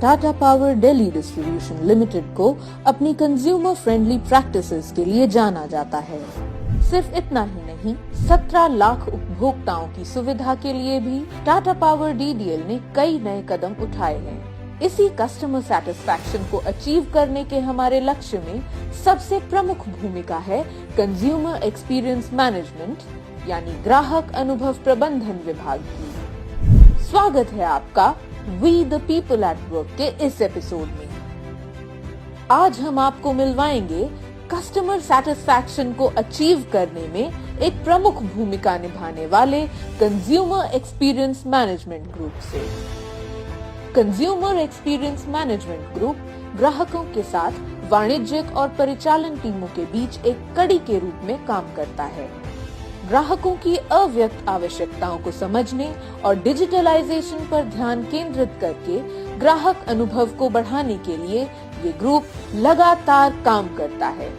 Tata power Delhi distribution limited को अपनी consumer friendly practices के लिए जाना जाता है। सिर्फ इतना ही नहीं, 17 लाख उपभोक्ताओं की सुविधा के लिए भी टाटा पावर डीडीएल ने कई नए कदम उठाए हैं। इसी कस्टमर सेटिस्फैक्शन को अचीव करने के हमारे लक्ष्य में सबसे प्रमुख भूमिका है कंज्यूमर एक्सपीरियंस मैनेजमेंट यानी ग्राहक अनुभव प्रबंधन विभाग की। स्वागत है आपका We the people at Work के इस एपिसोड में। आज हम आपको मिलवाएंगे कस्टमर सेटिस्फैक्शन को अचीव करने में एक प्रमुख भूमिका निभाने वाले कंज्यूमर एक्सपीरियंस मैनेजमेंट ग्रुप से। कंज्यूमर एक्सपीरियंस मैनेजमेंट ग्रुप ग्राहकों के साथ वाणिज्यिक और परिचालन टीमों के बीच एक कड़ी के रूप में काम करता है। ग्राहकों की अव्यक्त आवश्यकताओं को समझने और डिजिटलाइजेशन पर ध्यान केंद्रित करके ग्राहक अनुभव को बढ़ाने के लिए ये ग्रुप लगातार काम करता है।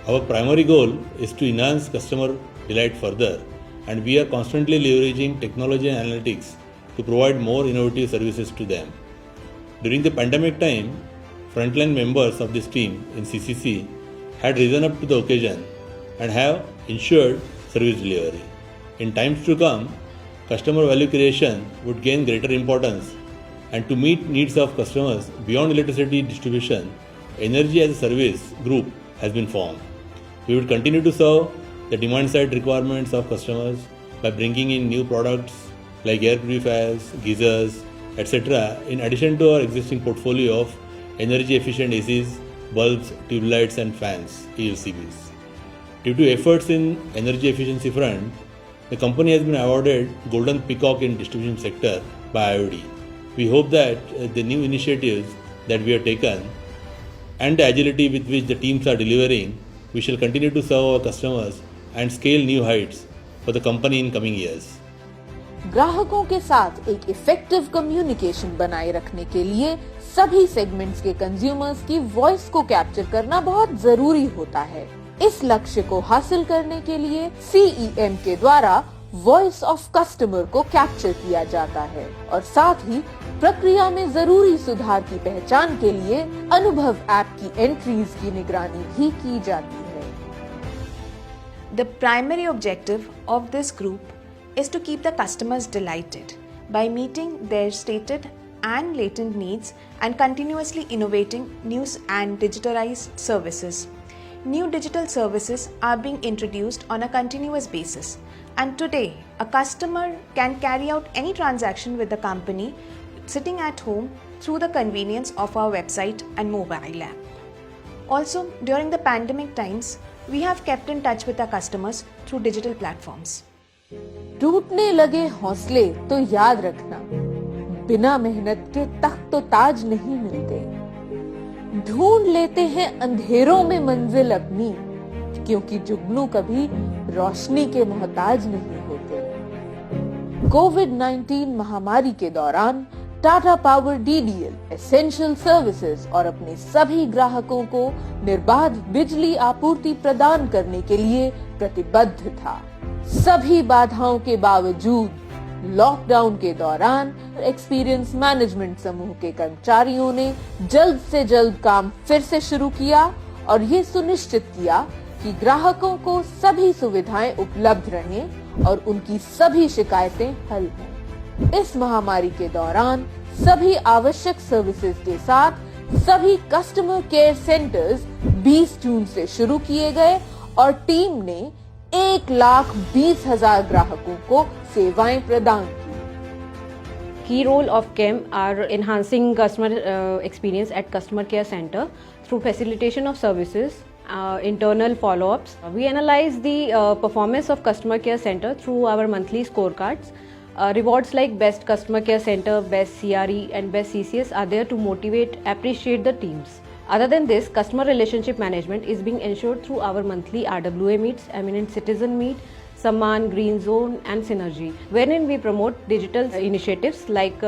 Our primary goal is to enhance customer delight further, and we are constantly leveraging technology and analytics to provide more innovative services to them. During the pandemic time, frontline members of this team in CCC had risen up to the occasion and have ensured service delivery. In times to come, customer value creation would gain greater importance, and to meet needs of customers beyond electricity distribution, Energy as a Service group has been formed. We will continue to serve the demand-side requirements of customers by bringing in new products like air purifiers, geysers, etc. in addition to our existing portfolio of energy-efficient ACs, bulbs, tube lights and fans, ELCBs. Due to efforts in energy efficiency front, the company has been awarded Golden Peacock in distribution sector by IOD. We hope that the new initiatives that we have taken and the agility with which the teams are delivering, we shall continue to serve our customers and scale new heights for the company in coming years. ग्राहकों के साथ एक effective communication बनाए रखने के लिए सभी segments के कंज्यूमर्स की वॉइस को कैप्चर करना बहुत जरूरी होता है। इस लक्ष्य को हासिल करने के लिए CEM के द्वारा वॉइस ऑफ कस्टमर को कैप्चर किया जाता है और साथ ही प्रक्रिया में जरूरी सुधार की पहचान के लिए अनुभव ऐप की एंट्रीज की निगरानी भी की जाती है। The primary objective of this group is to keep the customers delighted by meeting their stated and latent needs and continuously innovating new and digitalized services. New digital services are being introduced on a continuous basis, and today a customer can carry out any transaction with the company sitting at home through the convenience of our website and mobile app. Also, during the pandemic times, we have kept in touch with our customers through digital platforms. टूटने लगे हौसले तो याद रखना, बिना मेहनत के तख्त तो ताज नहीं मिलते। ढूंढ लेते हैं अंधेरों में मंजिल अपनी, क्योंकि जुगनू कभी रोशनी के मोहताज नहीं होते। कोविड-19 महामारी के दौरान Tata power DDL essential services और अपने सभी ग्राहकों को निर्बाध बिजली आपूर्ति प्रदान करने के लिए प्रतिबद्ध था। सभी बाधाओं के बावजूद लॉकडाउन के दौरान एक्सपीरियंस मैनेजमेंट समूह के कर्मचारियों ने जल्द से जल्द काम फिर से शुरू किया और ये सुनिश्चित किया कि ग्राहकों को सभी सुविधाएं उपलब्ध रहें और उनकी सभी शिकायतें हल हों। इस महामारी के दौरान सभी आवश्यक सर्विसेज के साथ सभी कस्टमर केयर सेंटर्स 20 जून से शुरू किए गए और टीम ने 1,20,000 ग्राहकों को सेवाएं प्रदान की। Key role of KEM are enhancing customer experience at customer care center through facilitation of services, internal follow-ups. We analyze the performance of customer care center through our monthly scorecards. Rewards like Best Customer Care Center, Best CRE and Best CCS are there to motivate, appreciate the teams. Other than this, customer relationship management is being ensured through our monthly RWA meets, Eminent Citizen Meet, Samman, Green Zone and Synergy, wherein we promote digital initiatives like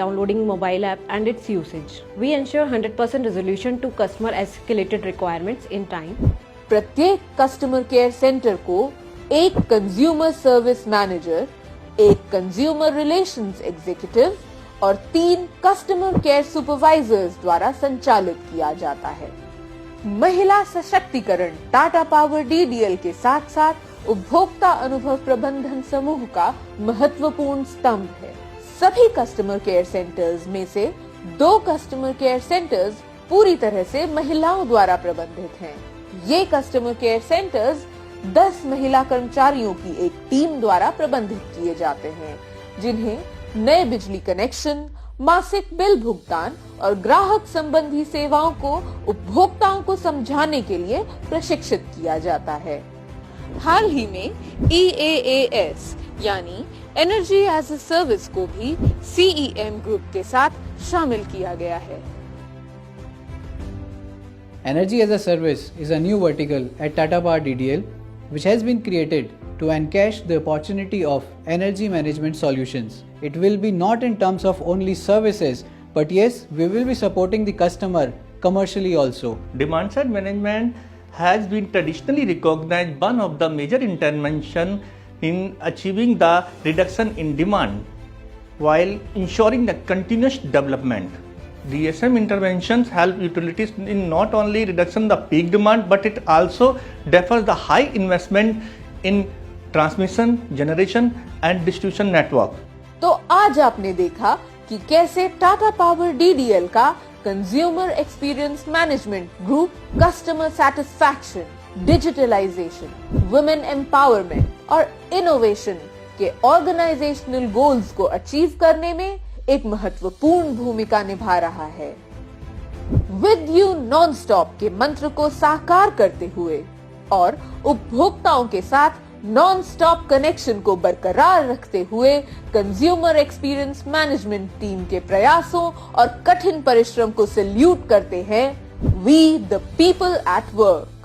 downloading mobile app and its usage. We ensure 100% resolution to customer escalated requirements in time. प्रत्येक customer care centre को एक consumer service manager, एक consumer relations executive और 3 customer care supervisors द्वारा संचालित किया जाता है। महिला सशक्तिकरण टाटा पावर DDL के साथ साथ उपभोक्ता अनुभव प्रबंधन समूह का महत्वपूर्ण स्तंभ है। सभी कस्टमर केयर सेंटर्स में से 2 कस्टमर केयर सेंटर्स पूरी तरह से महिलाओं द्वारा प्रबंधित हैं। ये कस्टमर केयर सेंटर्स 10 महिला कर्मचारियों की एक टीम द्वारा प्रबंधित किए जाते हैं, जिन्हें नए बिजली कनेक्शन, मासिक बिल भुगतान और ग्राहक संबंधी सेवाओं को उपभोक्ताओं को समझाने के लिए प्रशिक्षित किया जाता है। हाल ही में EaaS यानी एनर्जी एज अ सर्विस को भी CEM ग्रुप के साथ शामिल किया गया है। Energy as a Service is a new vertical at Tata Power DDL which has been created to encash the opportunity of energy management solutions. It will be not in terms of only services, but yes, we will be supporting the customer commercially also. Demand side management has been traditionally recognized one of the major intervention in achieving the reduction in demand while ensuring the continuous development. DSM interventions help utilities in not only reduction the peak demand, but it also defers the high investment in transmission, generation and distribution network. तो आज आपने देखा कि कैसे Tata power DDL का consumer experience management group customer satisfaction, digitalisation, women empowerment और innovation के organisational goals को अचीव करने में एक महत्वपूर्ण भूमिका निभा रहा है। विद यू नॉन स्टॉप के मंत्र को साकार करते हुए और उपभोक्ताओं के साथ नॉन स्टॉप कनेक्शन को बरकरार रखते हुए कंज्यूमर एक्सपीरियंस मैनेजमेंट टीम के प्रयासों और कठिन परिश्रम को सैल्यूट करते हैं we the people at work.